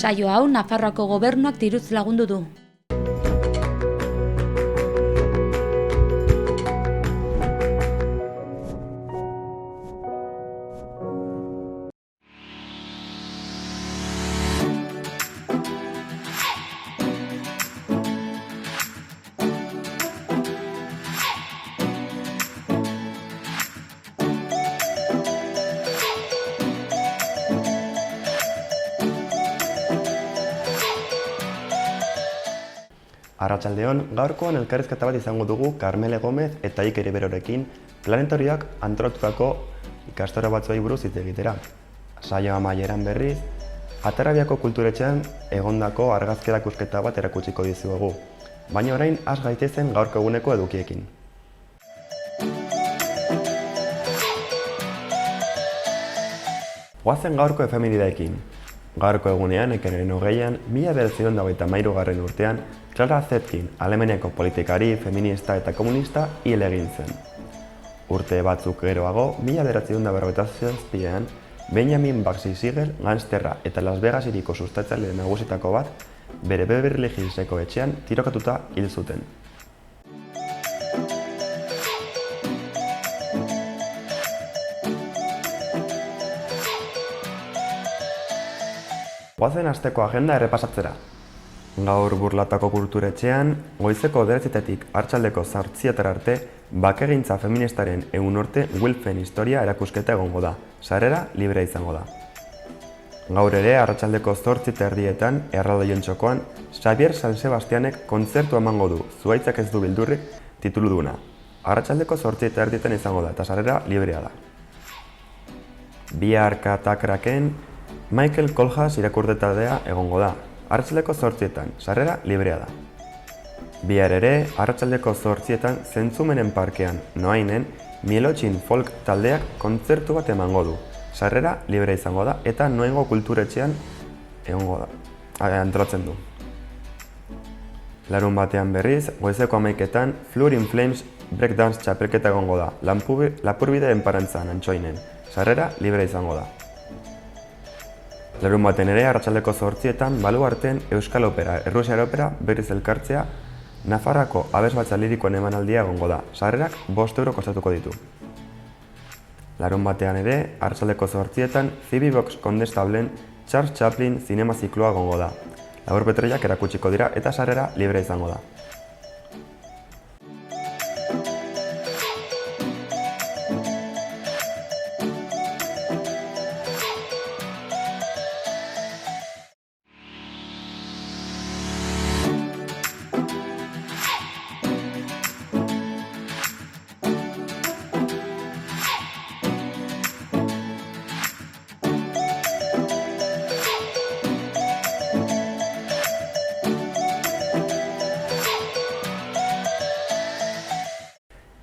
Saio hau Nafarroako gobernuak diruz lagundu du. Arratsaldeon, gaurkoan elkarrizketa bat izango dugu Karmele Gomez eta Iker Iberorekin Planetorioak antolatutako ikastaro batzuei buruz hitz egitera. Saio amaieran berriz, Atarrabiako kulturetxean egondako argazki erakusketa bat erakutsiko dizuegu. Baina orain has gaitezen gaurko eguneko edukiekin. Goazen gaurko efeminideekin. Gaurko egunean, ekainaren 20an, 1923 urtean, Clara Zetkin, Alemaniako politikari, feminista eta komunista hil egin zen. Urte batzuk geroago, 1947an, Benjamin Baxi Siegel, gangsterra eta Las Vegas hiriko sustatzaile nagusitako bat, bere Beverly Hillseko etxean tirokatuta hil zuten. Goazen asteko agenda errepasatzera. Gaur Burlatako kulturetxean, goizeko 9:00 arratsaldeko 8:00 arte, bakegintza feministaren 100 urte Wilfen historia erakusketa egongo da. Sarrera librea izango da. Gaur ere arratsaldeko 8:30 erraldoien txokoan, Xavier San Sebastianek kontzertu emango du, Zuhaitzak ez du bildurrik tituluduna. Arratsaldeko 8:30 izango da eta sarrera librea da. Bihar Katakraken Michael Kohlhaas irakurtetadea egongo da. Arratsaldeko 8:00, sarrera librea da. Bihar ere, arratsaldeko 8:00 Zentzumenen parkean, Noainen, Mielotxin folk taldeak kontzertu bat emango du. Sarrera librea izango da eta Noaingo kulturetxean egongo da, antolatzen du. Larun batean berriz, goizeko 11:00 Floor in Flames breakdance txapelketa egongo da. Lapurbide enparantzan, Antsoinen. Sarrera librea izango da. Larun baten ere, arratsaldeko 8:00 Baluarten Euskal Opera, Errusiar Opera berriz elkartzea, Nafarroako abesbatza lirikoen emanaldia egongo da. Sarrerak 5 euro kostatuko ditu. Larun batean ere, arratsaldeko 8:00 Phoebe Box Condestablen Charles Chaplin zinema zikloa egongo da. Laburpetroiak erakutsiko dira eta sarrera libre izango da.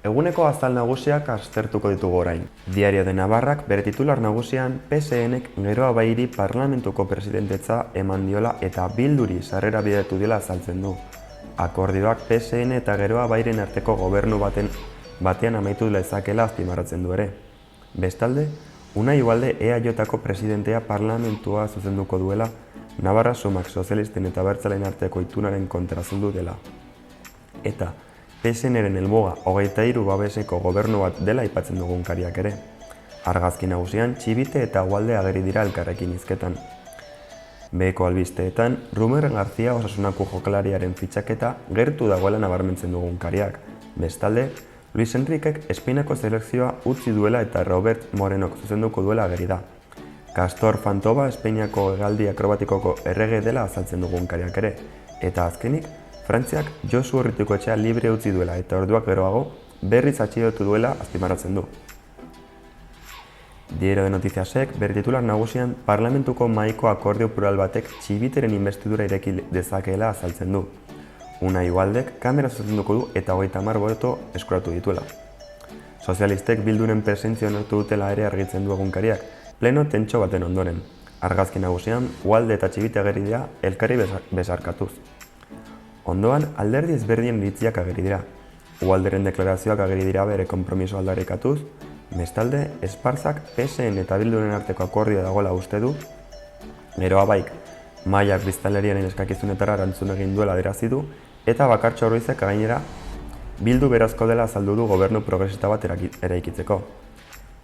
Eguneko azal nagusiak aztertuko ditugu orain. Diario de Navarrak bere titular nagusian PSNek Geroa Bairi parlamentuko presidentetza eman diola eta Bilduri sarrera bideratu diola azaltzen du. Akordioak PSN eta Geroa Bairen arteko gobernu batean amaitu lezakela azpimarratzen du ere. Bestalde, Unai Ugalde EAJ-ko presidentea parlamentua zuzenduko duela, Navarra Sumak sozialisten eta abertzaleen arteko itunaren kontra azaldu dela. Eta PSN-ren helmuga 23 babeseko gobernu bat dela aipatzen dugun kariak ere. Argazki nagusian, Txibite eta Ugalde ageri dira elkarrekin hizketan. Beheko albisteetan, Rumer Garzia Osasunako jokalariaren fitxaketa gertu dagoela nabarmentzen dugun kariak. Bestalde, Luis Enriquek Espainiako selekzioa utzi duela eta Robert Morenok zuzenduko duela ageri da. Castor Fantova Espainiako hegaldi akrobatikoko errege dela azaltzen dugun kariak ere. Eta azkenik, Frantziak Josu Urritikoetxea libre utzi duela eta orduak geroago berriz atxilotu duela azpimarratzen du. Diario de Noticiasek bere titular nagusian parlamentuko mahaiko akordio plural batek Txibiteren inbestidura ireki dezakeela azaltzen du. Unai Ugaldek kamera zuzenduko du eta 30 boto eskuratu dituela. Sozialistek Bilduren presentzia onartu dutela ere argitzen du egunkariak, pleno tentxo baten ondoren. Argazki nagusian, Ugalde eta Txibite ageri dira elkarri besarkatuz. Ondoan, alderdi ezberdien iritziak ageri dira. Ugalderen deklarazioak ageri dira bere konpromiso aldarrikatuz, bestalde, Esparzak PSN eta Bilduren arteko akordioa dagoela uste du, Geroa Baik Mahaiak biztanleriaren eskakizunetara erantzun egin duela adierazi du, eta Bakartxo Ruizek gainera bildu berazko dela azaldu du gobernu progresista bat eraikitzeko.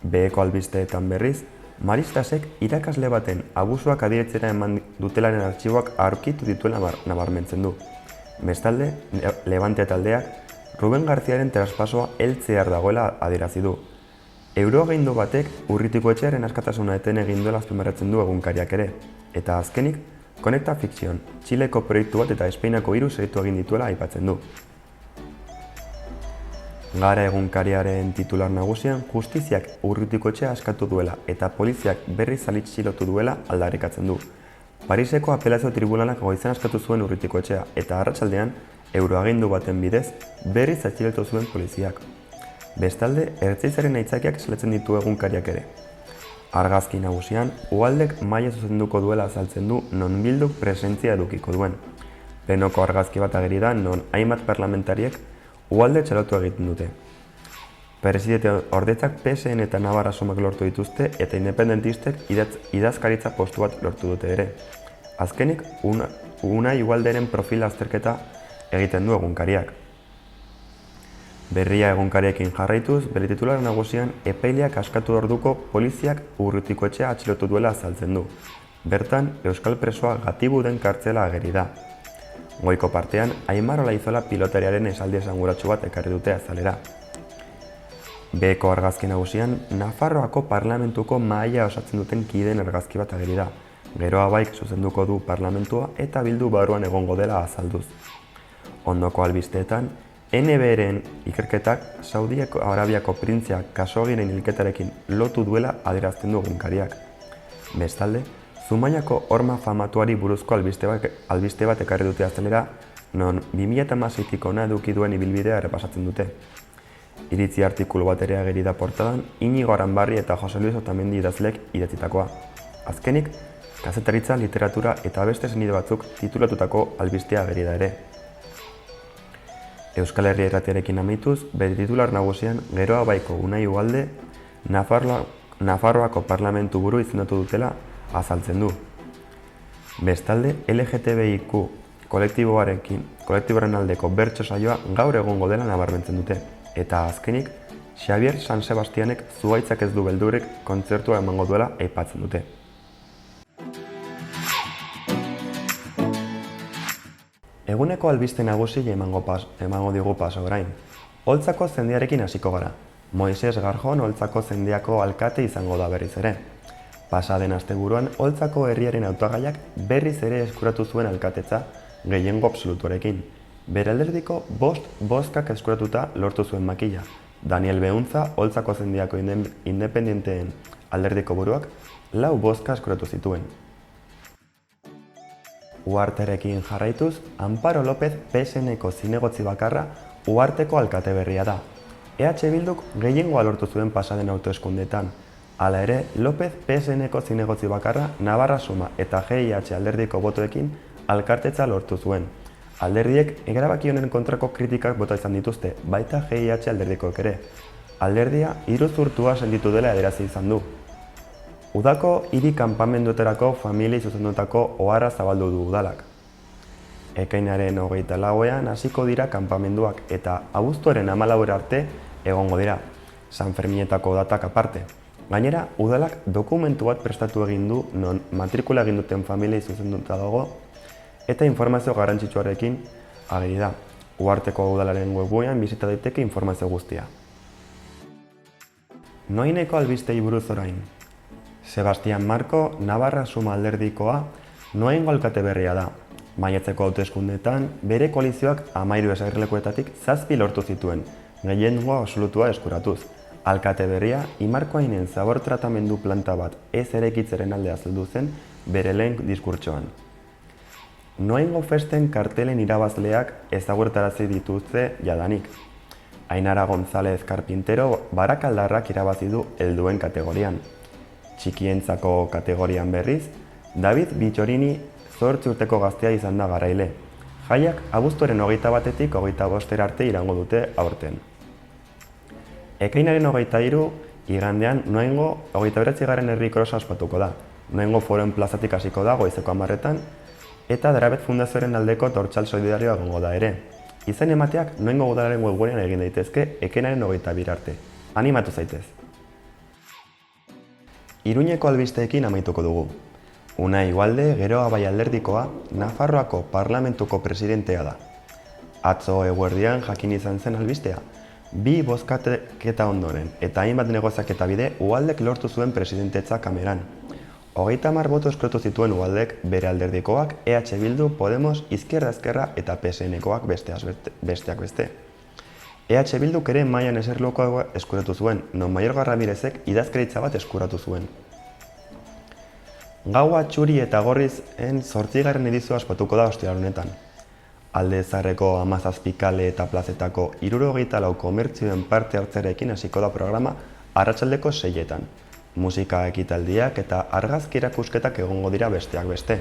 Beheko albisteetan berriz, Maristasek irakasle baten abusuak adiretzera eman dutelaren artxiboak aurkitu dituela nabarmentzen du. Bestalde, Levante taldeak Ruben Garziaren traspasoa heltzear dagoela adierazi du. Euroagindu batek Urritikoetxearen askatasuna eten egin duela azpimarratzen du egunkariak ere, eta azkenik, Konekta Fikzion, Txileko proiektu bat eta Espainiako 3 segitu egin dituela aipatzen du. Gara egunkariaren titular nagusian, justiziak Urritikoetxea askatu duela eta poliziak berriz atxilotu duela aldarrikatzen du. Pariseko apelazio tribunalak goizean askatu zuen Urritikoetxea eta arratsaldean euroagindu baten bidez berriz atxilotu zuen poliziak. Bestalde, Ertzaintzaren aitzakiak salatzen ditu egunkariak ere. Argazki nagusian, Uhaldek mahaia zuzenduko duela azaltzen du non Bilduk presentzia edukiko duen. Penoko argazki bat ageri da non hainbat parlamentariek Uhalde txalotu egiten dute. Presidente ordetzak PSN eta Navarra Sumak lortu dituzte eta independentistek idazkaritza postu bat lortu dute ere. Azkenik, Unai Uhalderen profil azterketa egiten du egunkariak. Berria egunkariekin jarraituz, bere titular nagusian epaileak askatu orduko poliziak Urritikoetxea atxilotu duela azaltzen du. Bertan, euskal presoa Gatibuden kartzela ageri da. Goiko partean, Aimar Olaizola pilotariaren esaldi esanguratsu bat ekarri dute azalera. Beheko argazki nagusian, Nafarroako parlamentuko mahaia osatzen duten kideen argazki bat ageri da. Geroa baik zuzenduko du parlamentua eta Bildu barruan egongo dela azalduz. Ondoko albisteetan, NBR-en ikerketak Saudi Arabiako printzea Khashoggiren hilketarekin lotu duela adierazten du egunkariak. Bestalde, Zumaiako horma famatuari buruzko albiste bat ekarri dute azalera, non 2016tik hona eduki duen ibilbidea errepasatzen dute. Iritzi artikulu bat ere ageri da portadan Inigo Aranbarri eta Jose Luis Otamendi idazleek idatzitako. Azkenik, kazetaritza, literatura eta beste senide batzuk titulatutako albistea ageri da ere. Euskal Herria Irratiarekin amaituz, bere titular nagusian Geroa baiko Unai Uhalde Nafarroako parlamentu buru izendatu dutela azaltzen du. Bestalde, LGTBIQ kolektiboaren aldeko bertso saioa gaur egongo dela nabarmentzen dute. Eta azkenik, Xavier San Sebastianek Zuhaitzak ez du beldurrik kontzertua emango duela aipatzen dute. Eguneko albiste nagusi emango digu paso orain. Oltzako zendiarekin hasiko gara. Moises Garjon Oltzako zendiako alkate izango da berriz ere. Pasaden asteburuan Oltzako herriaren hautagaiak berriz ere eskuratu zuen alkatetza gehiengo absolutuarekin. Bere alderdiko 5 bozkak eskuratuta lortu zuen makila. Daniel Behuntza Oltzako zendiako independenteen alderdiko buruak 4 bozka eskuratu zituen. Uharterekin jarraituz, Amparo López PSN-ko zinegotzi bakarra Uharteko alkate berria da. EH Bilduk gehiengoa lortu zuen pasaden hauteskundeetan. Hala ere, López PSN-ko zinegotzi bakarra Navarra Suma eta GIH alderdiko botoekin alkartetza lortu zuen. Alderdiek erabaki honen kontrako kritikak bota izan dituzte, baita GIH alderdikoek ere. Alderdia iruzurtua sentitu dela adierazi izan du. Udako hiri kanpamenduetarako familiei zuzendutako oharra zabaldu du udalak. Ekainaren 24ean hasiko dira kanpamenduak eta abuztuaren 14 arte egongo dira, Sanferminetako datak aparte. Gainera, udalak dokumentu bat prestatu egin du non matrikula egin duten familiei zuzenduta dago eta informazio garrantzitsuarekin ageri da. Uharteko udalaren webgunean bisita daiteke informazio guztia. Noineko albistei buruz orain. Sebastian Marko, Navarra Suma alderdikoa, Noaingo alkate berria da. Maiatzeko hauteskundeetan, bere koalizioak 13 eserlekuetatik 7 lortu zituen, gehiengoa absolutua eskuratuz. Alkate berria, Imarkoainen zabor tratamendu planta bat ez eraikitzaren alde azaldu zen bere lehen diskurtsoan. Noaingo festen kartelen irabazleak ezagutarazi dituzte jadanik. Ainara González Carpintero Barakaldarrak irabazi du helduen kategorian. Txikientzako kategorian berriz, David Bitxorini 8 urteko gaztea izan da garaile. Jaiak abuztuaren 21etik 25 arte irango dute aurten. Ekainaren 23 igandean Noaingo 29. herri krosa ospatuko da. Noaingo Foroen plazatik hasiko da goizeko 10etan eta Darabet Fundazioaren aldeko tortsal solidarioa egongo da ere. Izen emateak noingo udalaren webgunean egin daitezke ekainaren 22 arte. Animatu zaitez! Iruñeko albisteekin amaituko dugu. Unai Ugalde Geroa Bai Alderdikoa Nafarroako Parlamentuko presidentea da. Atzo eguerdian jakin izan zen albistea. 2 bozketa ondoren eta hainbat negoziaketa bide Ugaldek lortu zuen presidentetza kameran. 30 boto eskuratu zituen Ugaldek bere alderdikoak EH Bildu, Podemos, Izquierda Ezkerra eta PSN-koak besteak beste. EH Bilduk ere Maian Eserlokoa eskuratu zuen, non Maiorga Ramirezek idazkaritza bat eskuratu zuen. Gaua txuri eta gorrizen 8. edizioa ospatuko da ostiral honetan. Alde Zaharreko 17 kale eta plazetako 74 komertzioen parte hartzearekin hasiko da programa arratsaldeko 6etan. Musika ekitaldiak eta argazki erakusketak egongo dira besteak beste.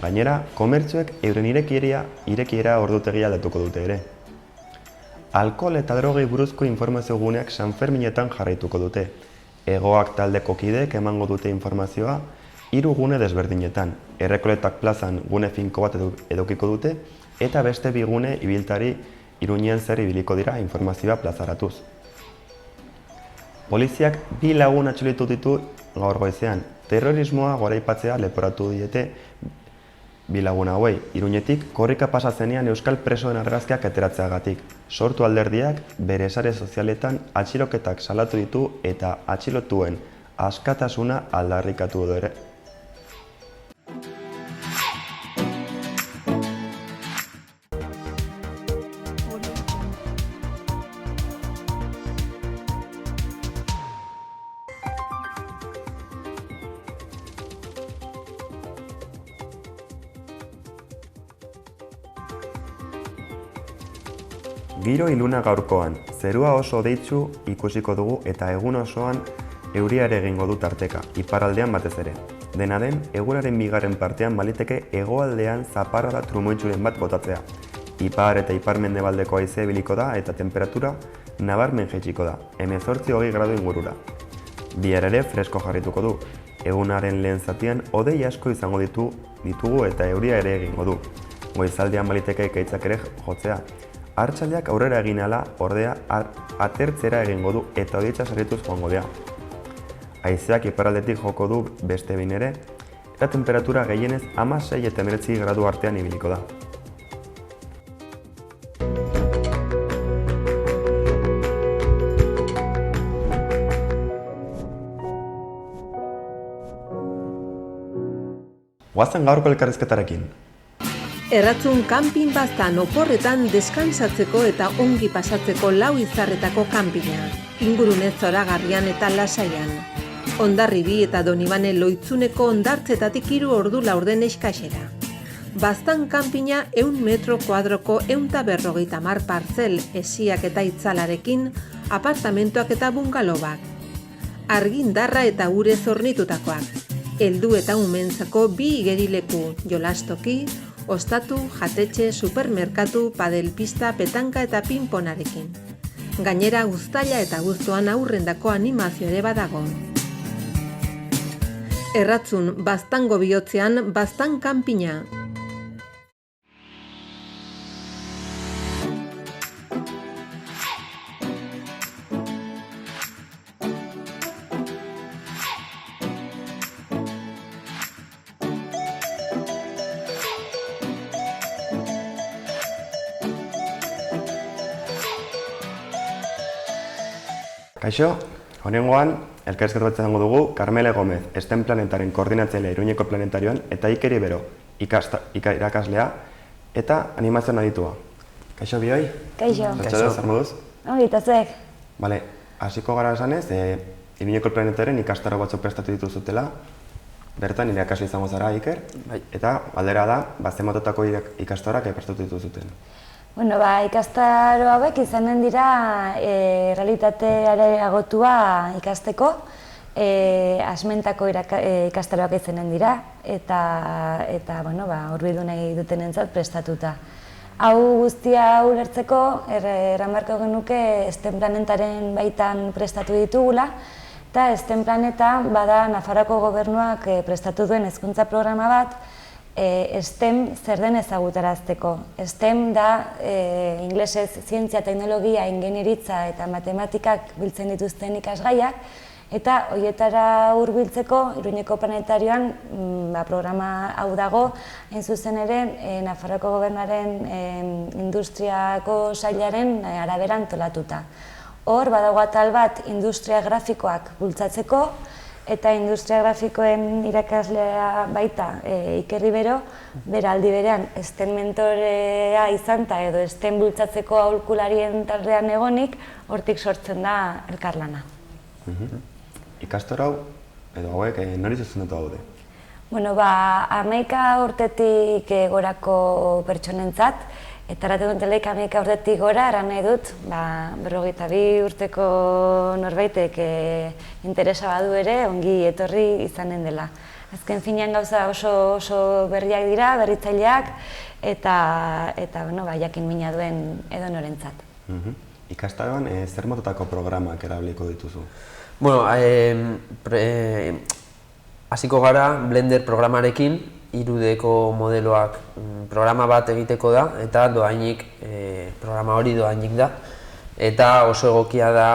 Gainera, komertzioek euren irekiera ordutegia aldatuko dute ere. Alkohol eta drogei buruzko informazio guneak Sanferminetan jarraituko dute. Hegoak taldeko kideek emango dute informazioa 3 gune desberdinetan. Errekoletak plazan gune finko bat edukiko dute eta beste 2 gune ibiltari Iruñean zer ibiliko dira informazioa plazaratuz. Poliziak 2 lagun atxilotu ditu gaur goizean. Terrorismoa goraipatzea leporatu diete 2 lagun hauei. Iruñetik korrika pasa zenean euskal presoen argazkiak ateratzeagatik. Sortu alderdiak bere sare sozialetan atxiloketak salatu ditu eta atxilotuen askatasuna aldarrikatu du ere. Giro iluna gaurkoan, zerua oso hodeitsu ikusiko dugu eta egun osoan euria ere egingo du tarteka, iparraldean batez ere. Dena den, egunaren bigarren partean baliteke hegoaldean zaparrada trumoitsuren bat botatzea. Ipar eta ipar-mendebaldeko haizea ibiliko da eta temperatura nabarmen jaitsiko da, 18-20 gradu ingurura. Bihar ere fresko jarrituko du. Egunaren lehen zatian hodei asko izango ditugu eta euria ere egingo du. Goizaldean baliteke ekaitzak ere jotzea. Arratsaldeak aurrera egin ahala, ordea atertzera egingo du eta hodeitza sarrituz joango dira. Haizeak iparraldetik joko du beste behin ere, eta temperatura gehienez 16 eta 19 gradu artean ibiliko da. Goazen gaurko elkarrizketarekin. Erratzun kanpin baztan oporretan deskansatzeko eta ongi pasatzeko 4 izarretako kanpina. Ingurune zoragarrian eta lasaian. Hondarribi eta Donibane Loitzuneko hondartzetatik 3 ordu laurden eskaxera. Baztan kanpina 100 metro kuadroko 150 partzel esiak eta itzalarekin, apartamentoak eta bungalobak. Argindarra eta ure zornitutakoak. Heldu eta umentzako 2 igerileku, jolastoki, ostatu, jatetxe, supermerkatu, padelpista, petanka eta pinponarekin. Gainera uztaila eta abuztuan aurrendako animazio ere badago. Erratzun, baztango bihotzean, baztan kanpina. Kaixo, honengoan, elkarrizketa bat izango dugu Carmele Gomez, Esten Planetaren koordinatzailea Iruñeko Planetarioan, eta Iker Ibero, irakaslea eta animazioan aditua. Kaixo bioi? Kaixo. Kaixo, zer moduz? Eta zuek? Bale, hasiko gara esanez, Iruñeko Planetaren ikastaro batzuk prestatu dituzutela, bertan irakasle izango zara, Iker, eta galdera da, ze mototako ikastaroak prestatu dituzuten. Bueno, ikastaro hauek izanen dira realitateare agotua ikasteko, asmentako ikastaroak izanen dira, eta hurbildu nahi duten entzat prestatuta. Hau guztia ulertzeko, erranbarko genuke Esten Planetaren baitan prestatu ditugula, eta Esten Planeta bada Nafarroako gobernuak prestatu duen hezkuntza programa bat, STEM zer den ezagutarazteko. STEM da, inglesez, zientzia, teknologia, ingenieritza eta matematikak biltzen dituzten ikasgaiak, eta horietara hurbiltzeko Iruñeko Planetarioan programa hau dago, hain zuzen ere, Nafarroako Gobernuaren industriako sailaren arabera antolatuta. Hor, badago atal bat industria grafikoak bultzatzeko, eta industria grafikoen irakaslea baita Iker Ribero, bera aldi berean STEM mentorea izanta edo STEM bultzatzeko aholkularien taldean egonik, hortik sortzen da elkarlana. Ikastor hau, edo hauek, nori zuzendatu daude? Bueno, 11 urtetik gorako pertsonentzat, eta rateguntelek 11 urtetik gora, eran nahi dut, 52 urteko norbaitek interesa badu ere, ongi etorri izanen dela. Azken finean gauza oso berriak dira, berritzaileak, eta jakin mina duen edo norentzat. Ikastaroan, zer mototako programak erabiliko dituzu? Bueno, hasiko gara Blender programarekin, 3Dko modeloak programa bat egiteko da, eta dohainik, programa hori dohainik da, eta oso egokia da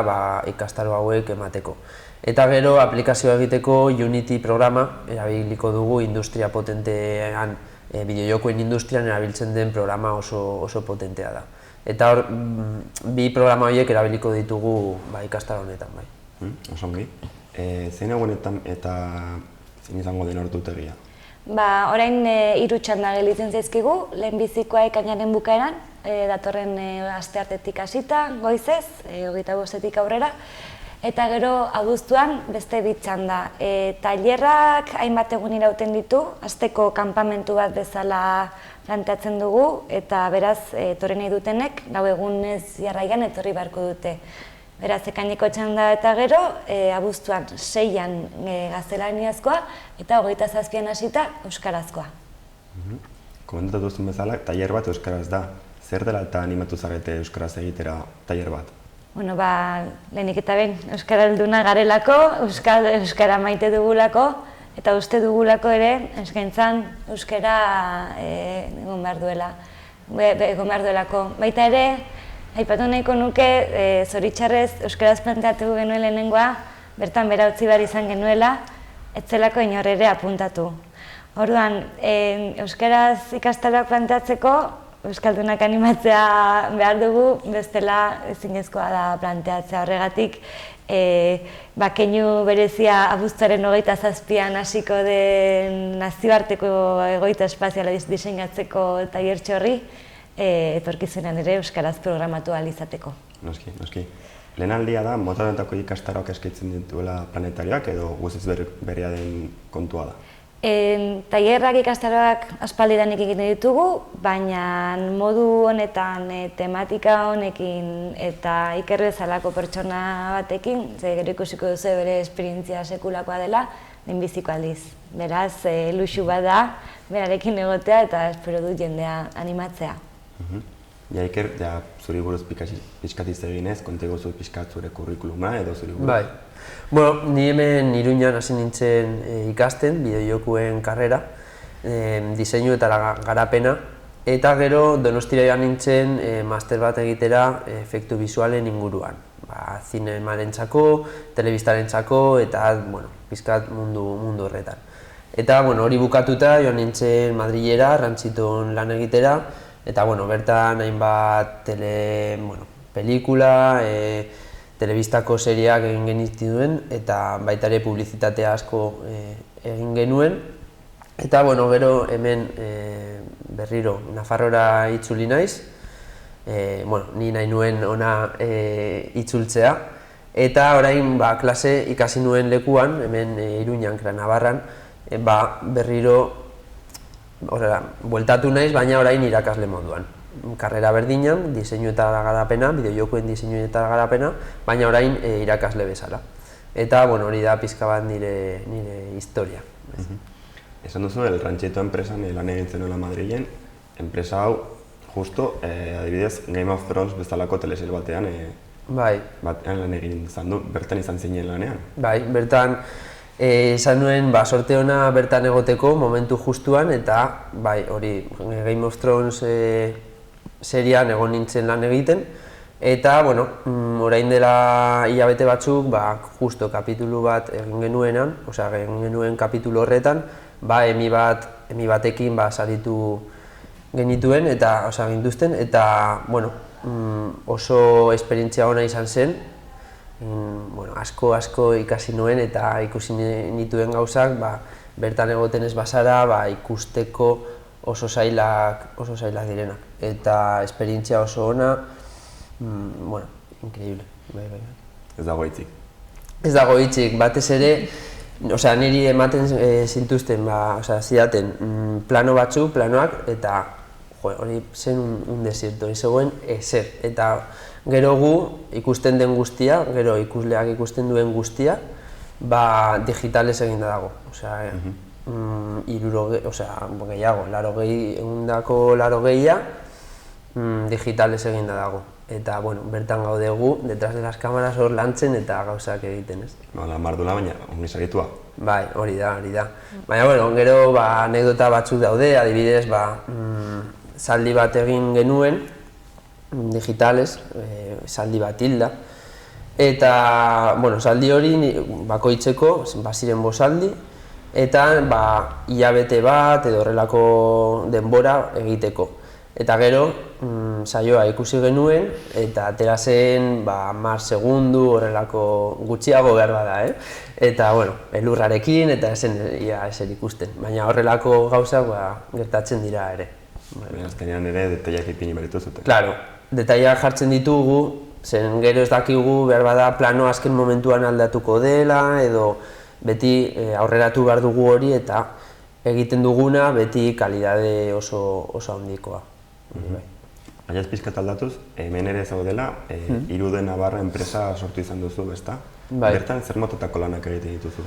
ikastaro hauek emateko. Eta gero, aplikazioa egiteko Unity programa erabiliko dugu industria potentean, bideojokoen industrian erabiltzen den programa oso potentea da. Eta hor, bi programa horiek erabiliko ditugu ikastaro honetan. Oso ongi. Zein egunetan eta zein izango den ordutegia? Orain 3 txanda gelditzen zaizkigu, lehenbizikoa ekainaren bukaeran, datorren asteartetik hasita, goizez, 25etik aurrera, eta gero abuztuan beste 2 txanda. Tailerrak hainbat egun irauten ditu, asteko kanpamentu bat bezala planteatzen dugu, eta beraz, etorri nahi dutenek, lau egunez jarraian etorri beharko dute. Beraz, ekaineko txanda eta gero, abuztuan 6an gaztelaniazkoa eta 27an hasita euskarazkoa. Komentatu duzun bezala, tailer bat euskaraz da. Zer dela eta animatu zarete euskaraz egitera tailer bat? Bueno, lehenik eta behin, euskara garelako, euskara maite dugulako, eta uste dugulako ere, eskaintzan euskara egon behar duelako. Baita ere, aipatu nahiko nuke, zoritxarrez, euskaraz planteatu genuen lehenengoa, bertan bera utzi behar izan genuela, ez zelako inor ere apuntatu. Orduan, euskaraz ikastaroak planteatzeko, euskaldunak animatzea behar dugu, bestela ezinezkoa da planteatzea horregatik. Keinu berezia abuztuaren 27an hasiko den nazioarteko egoitza espaziala diseinatzeko tailertxo horri, etorkizunean ere euskaraz programatu ahal izateko. Noski. Lehen aldia da, mota honetako ikastaroak eskaintzen dituela planetarioak edo guztiz berria den kontua da? Tailerrak ikastaroak aspaldidanik egiten ditugu, baina modu honetan, tematika honekin eta Iker bezalako pertsona batekin, gero ikusiko duzu bere esperientzia sekulakoa dela, lehenbiziko aldiz. Beraz, luxu bat da, berarekin egotea eta espero dut jendea animatzea. Iker, zuri buruz pixkatiz eginez, kontego zu pixkat zure kurrikuluma edo zuri buruz? Bai. Bueno, ni hemen Iruñan hasi nintzen ikasten, bideojokuen karrera, diseinu eta garapena, eta gero Donostira joan nintzen master bat egitera efektu bisualen inguruan. Zinemarentzako, telebistarentzako eta pixkat mundu horretan. Eta hori bukatuta joan nintzen Madrilera, Rantziton lan egitera, eta bertan hainbat pelikula, telebistako serieak egin genituen eta baita ere publizitatea asko egin genuen. Eta gero hemen berriro Nafarrora itzuli naiz, ni nahi nuen ona itzultzea. Eta orain klase ikasi nuen lekuan, hemen Iruñan, Navarran, berriro bueltatu naiz, baina orain irakasle moduan. Karrera berdinan, diseinu eta garapena, bideojokoen diseinu eta garapena, baina orain irakasle bezala. Eta hori da pixka bat nire historia. Esan duzu, el Ranchito enpresan lan egin zenuela Madrilen, enpresa hau, justo, adibidez, Game of Thrones bezalako telesail batean lan egin izan du, bertan izan zinen lanean? Bai, bertan Esan nuen, sorte ona bertan egoteko momentu justuan, eta bai, hori Game of Thrones serian egon nintzen lan egiten, eta, bueno, orain dela hilabete batzuk, justo kapitulu bat egin genuenan, osea, egin genuen kapitulu horretan, emi batekin saritu genituen, eta, osea, gintuzten, eta, bueno, oso esperientzia ona izan zen, asko ikasi nuen eta ikusi nituen gauzak, bertan egoten ez bazara, ikusteko oso zailak direnak. Eta esperientzia oso ona, increíble. Ez dago hitzik. Ez dago hitzik, batez ere, niri ematen zintuzten, zidaten plano batzuk, planoak, eta hori zen un desierto, zegoen ezer. Eta gero gu ikusten den guztia, gero ikusleak ikusten duen guztia, digitalez eginda dago. Gehiago, 80 digitalez eginda dago. Eta, bertan gaude gu, detrás de las cámaras hor lantzen eta gauzak egiten, ez? Mardula baina, ongi segitua. Bai, hori da. Baina, gero anekdota batzuk daude, adibidez, zaldi bat egin genuen, digitalez, zaldi bat hilda. Eta, zaldi hori bakoitzeko, baziren bozaldi, eta hilabete bat edo horrelako denbora egiteko. Eta gero, saioa ikusi genuen, eta atera zen 10 segundu horrelako gutxiago behar bada, Eta, elurrarekin eta ezer ikusten. Baina horrelako gauzak gertatzen dira ere. Azkenean ere, detaiak ipini behar dituzute. Claro, detaiak jartzen ditugu, zen gero ez dakigu behar bada plano azken momentuan aldatuko dela, edo beti aurreratu behar dugu hori eta egiten duguna beti kalidade oso handikoa. Baina ez pizkat aldatuz, hemen ere zaudela, Irude Navarra enpresa sortu izan duzu, ezta? Bertan, zer motatako lanak egiten dituzu?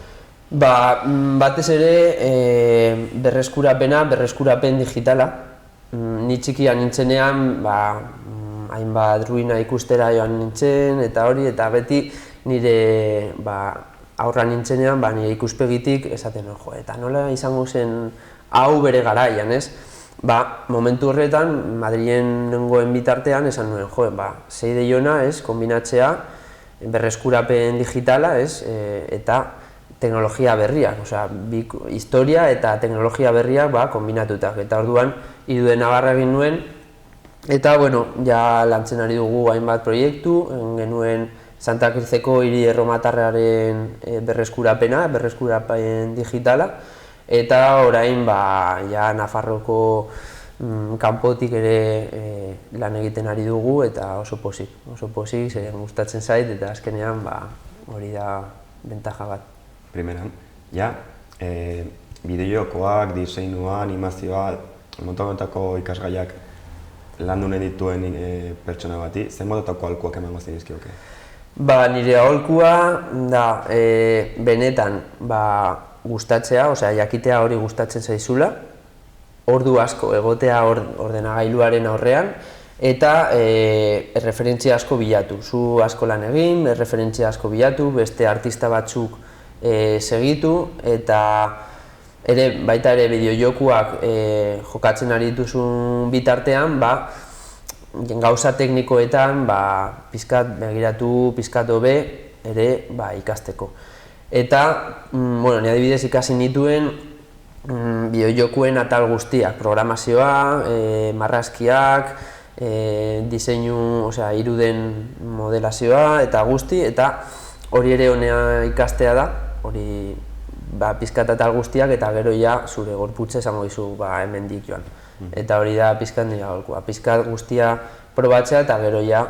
Batez ere, berreskurapen digitala. Ni txikia nintzenean, hainbat ruina ikustera joan nintzen, eta hori, eta beti nire aurra nintzenean, nire ikuspegitik esaten, eta nola izango zen hau bere garaian, ez? Momentu horretan, Madrilen nengoen bitartean, esan nuen, zei deiona, ez, kombinatzea, berreskurapen digitala, ez, eta teknologia berriak, historia eta teknologia berriak kombinatutak. Eta orduan, Irude Navarra egin nuen, eta, ja lantzen ari dugu hainbat proiektu, genuen Santa Crizeko hiri erromatarraren berreskurapen digitala, eta orain, ja Nafarroko kanpotik ere lan egiten ari dugu, eta oso pozik, zeren gustatzen zait, eta azkenean hori da bentaja bat. Primeran, ja, bideojokoak, diseinua, animazioa, montako ikasgaiak landu nahi dituen pertsona bati, zer motatako aholkuak emango zenizkioke? Nire aholkua da benetan gustatzea, jakitea hori gustatzen zaizula, ordu asko egotea ordenagailuaren aurrean, eta erreferentzia asko bilatu. Zu asko lan egin, erreferentzia asko bilatu, beste artista batzuk segitu, eta baita ere bideojokuak jokatzen ari dituzun bitartean, gauza teknikoetan pizkat begiratu, pizkat hobe ere ikasteko. Eta, ni adibidez ikasi nituen bideojokuen atal guztiak, programazioa, marrazkiak, diseinu, iruden modelazioa eta guzti, eta hori ere honea ikastea da, hori pizkat atal guztiak eta gero ja zure gorputza esango dizu hemendik joan. Eta hori da pizkat nire aholkua, pizkat guztia probatzea eta gero ja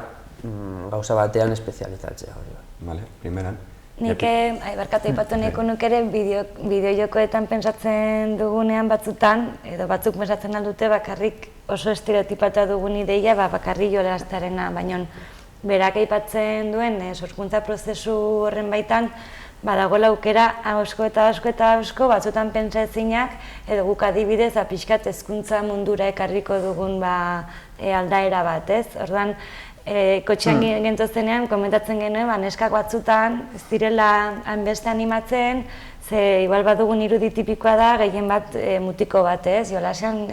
gauza batean espezializatzea. Vale, primeran. Nik, barkatu ipatu nahiko nuke ere, bideojokoetan pentsatzen dugunean batzutan, edo batzuk pentsatzen aldute bakarrik oso estereotipata dugun ideia, bakarrik jolaztearena, baina berak aipatzen duen sorkuntza prozesu horren baitan, badagoela aukera asko eta asko batzutan pentsa ezinak, edo guk adibidez pixkat hezkuntza mundura ekarriko dugun aldaera bat, ez? Orduan, kotxean gentozenean komentatzen genuen, neskak batzutan ez direla hainbeste animatzen, ze igual badugun irudi tipikoa da, gehien bat mutiko bat, ez? Jolasean,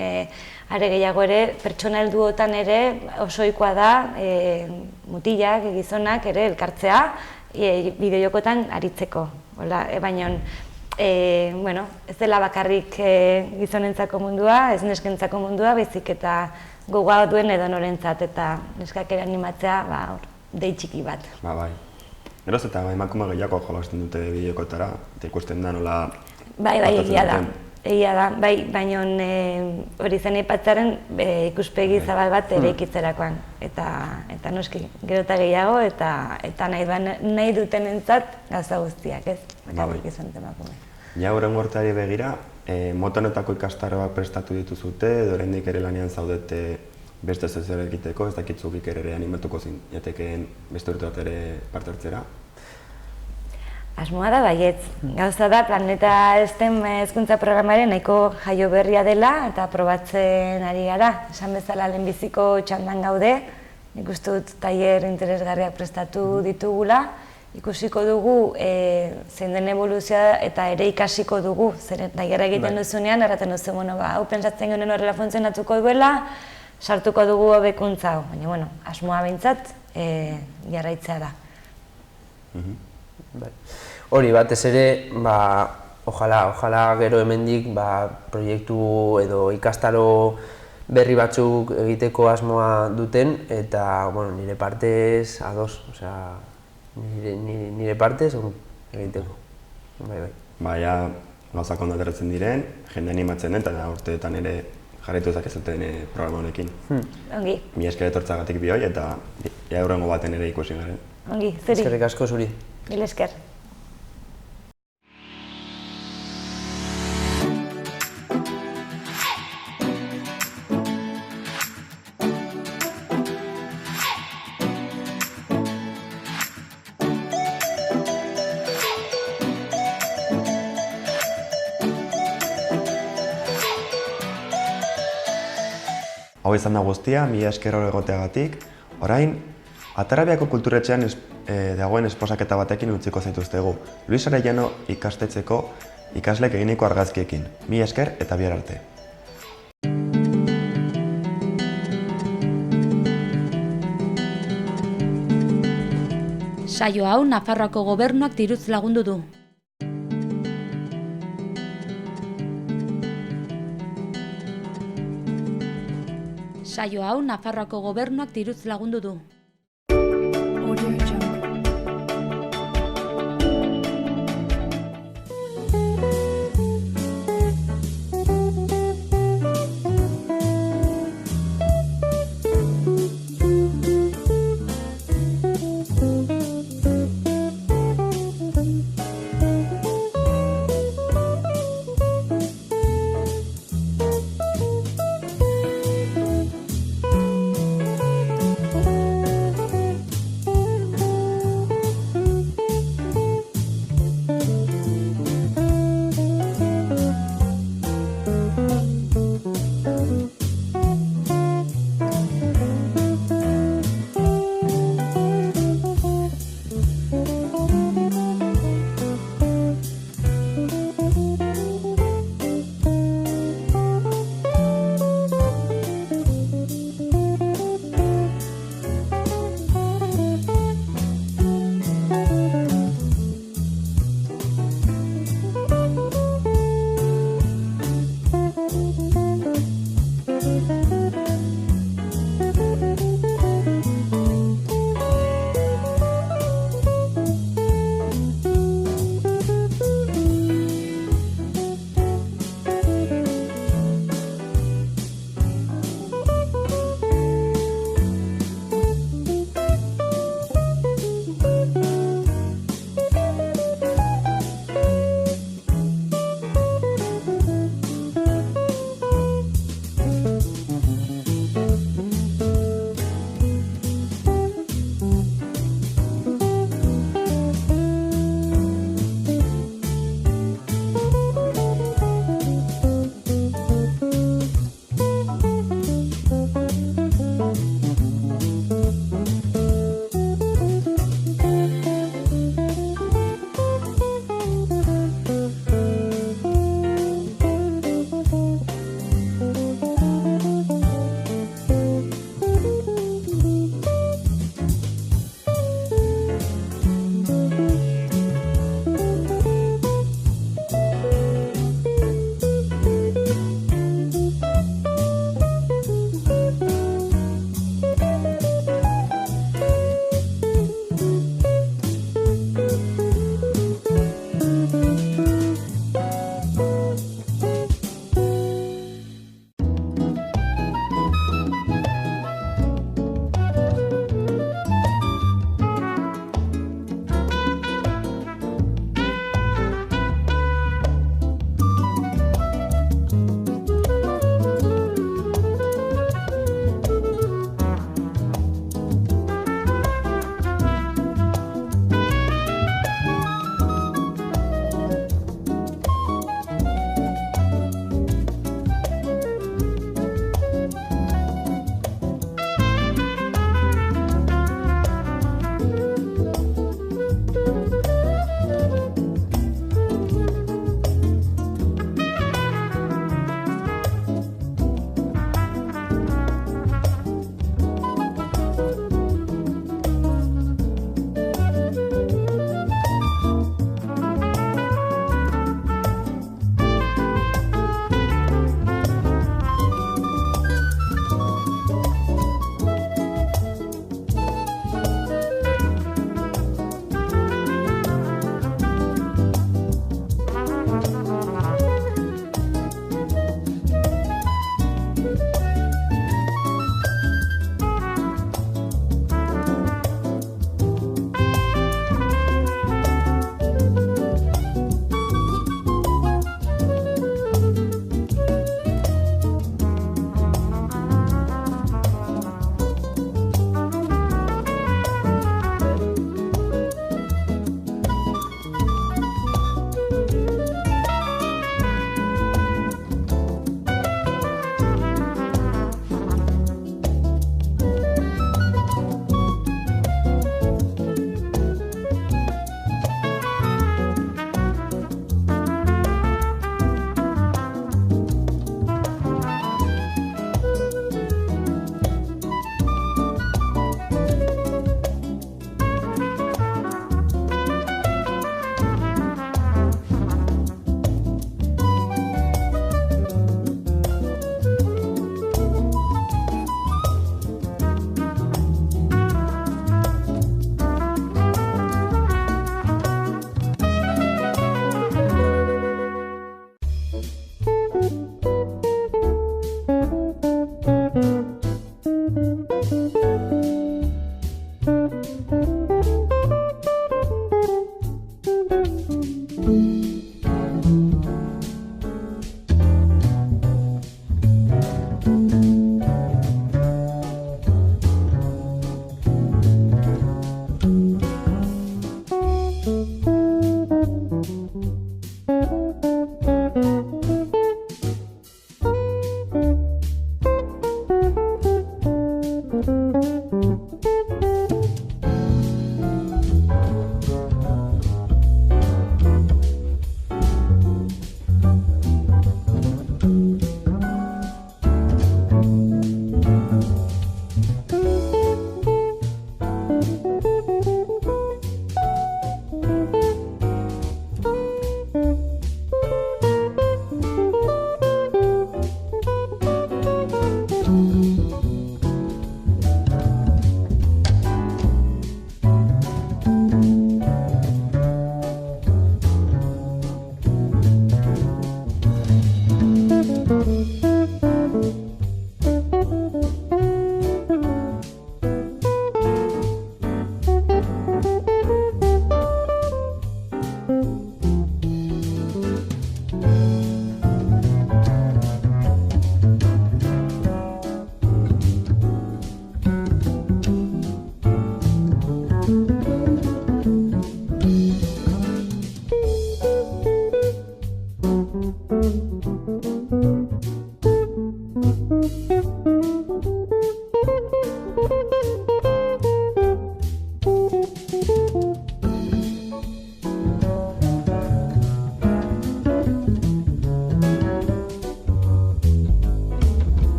are gehiago ere, pertsona helduotan ere osoikoa da mutilak, gizonak ere elkartzea bideojokotan aritzeko. Baina, ez dela bakarrik gizonentzako mundua, ez neskentzako mundua, baizik eta gogoa duen edonorentzat eta neskak ere animatzea dei txiki bat. Bai. Geroz eta emakume gehiago jolasten dute bideokotara, eta ikusten da nola... Bai, egia da, baina hori zen aipatzaren ikuspegi zabal bat eraikitzerakoan. Eta noski, gero eta gehiago eta nahi duten entzat gauza guztiak, ez? Bakarrik izan emakume. Ja, horren gorteari begira, motonetako ikastaroak prestatu dituzute, edo oraindik ere lanean zaudete beste zer egiteko, ez dakitzuk ere animatuko jatekeen beste urte bat ere parte hartzera? Asmoa da baietz. Gauza da, Planeta STEM hezkuntza programaren nahiko jaio berria dela eta probatzen ari gara. Esan bezala lehenbiziko txandan gaude, nik uste dut tailer interesgarriak prestatu ditugula. Ikusiko dugu zein den evoluzioa eta ere ikasiko dugu. Zeren tailerra egiten duzunean, erraten duzu, hau pentsatzen genuen horrela funtzionatuko duela, sartuko dugu hobekuntza hau. Baina, asmoa behintzat jarraitzea da. Hori, batez ere, ojala gero hemendik proiektu edo ikastaro berri batzuk egiteko asmoa duten, eta nire partez ados, nire partez egiteko. Baina, gauzak ondo ateratzen diren, jende animatzen den, eta urteetan ere jarraitu zakezuten programa honekin. Ongi. Mila esker etortzagatik bihoi, eta hurrengo baten ere ikusi garen. Ongi, zuri. Eskerrik asko zuri. Mil esker. Hau izan da guztia, mila esker hor egoteagatik. Orain, Atarabiako kulturetxean dagoen esposaketa batekin utziko zaituztegu. Luis Arellano ikastetxeko ikaslek eginiko argazkiekin. Mila esker eta bihar arte. Saio hau Nafarroako Gobernuak diruz lagundu du. Saio hau Nafarroako Gobernuak diruz lagundu du.